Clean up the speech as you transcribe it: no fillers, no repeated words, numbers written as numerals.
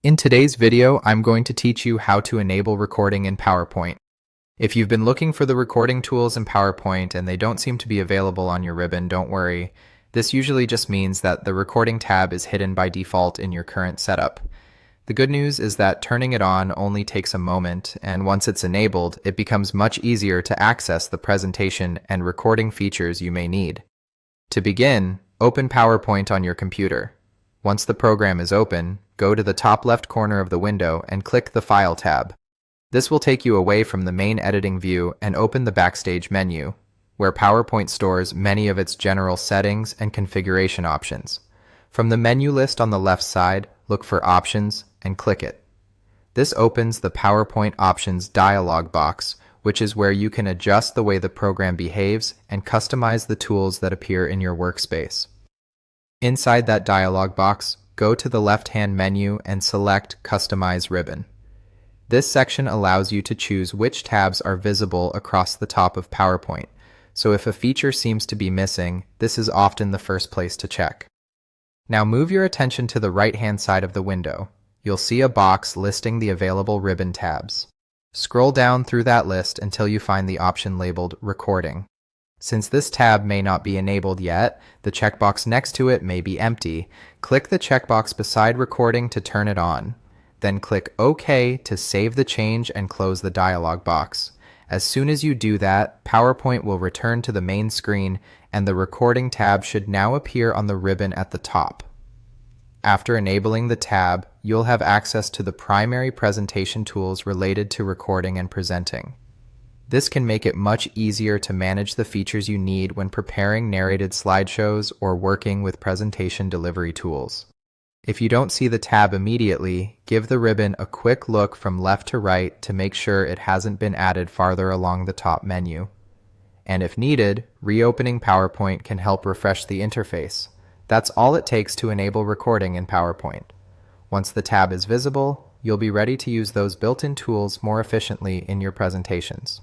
In today's video, I'm going to teach you how to enable recording in PowerPoint. If you've been looking for the recording tools in PowerPoint and they don't seem to be available on your ribbon, don't worry. This usually just means that the recording tab is hidden by default in your current setup. The good news is that turning it on only takes a moment, and once it's enabled, it becomes much easier to access the presentation and recording features you may need. To begin, open PowerPoint on your computer. Once the program is open, go to the top left corner of the window and click the File tab. This will take you away from the main editing view and open the Backstage menu, where PowerPoint stores many of its general settings and configuration options. From the menu list on the left side, look for Options and click it. This opens the PowerPoint Options dialog box, which is where you can adjust the way the program behaves and customize the tools that appear in your workspace. Inside that dialog box, go to the left-hand menu and select Customize Ribbon. This section allows you to choose which tabs are visible across the top of PowerPoint, so if a feature seems to be missing, this is often the first place to check. Now move your attention to the right-hand side of the window. You'll see a box listing the available ribbon tabs. Scroll down through that list until you find the option labeled Recording. Since this tab may not be enabled yet, the checkbox next to it may be empty. Click the checkbox beside Recording to turn it on. Then click OK to save the change and close the dialog box. As soon as you do that, PowerPoint will return to the main screen and the Recording tab should now appear on the ribbon at the top. After enabling the tab, you'll have access to the primary presentation tools related to recording and presenting. This can make it much easier to manage the features you need when preparing narrated slideshows or working with presentation delivery tools. If you don't see the tab immediately, give the ribbon a quick look from left to right to make sure it hasn't been added farther along the top menu. And if needed, reopening PowerPoint can help refresh the interface. That's all it takes to enable recording in PowerPoint. Once the tab is visible, you'll be ready to use those built-in tools more efficiently in your presentations.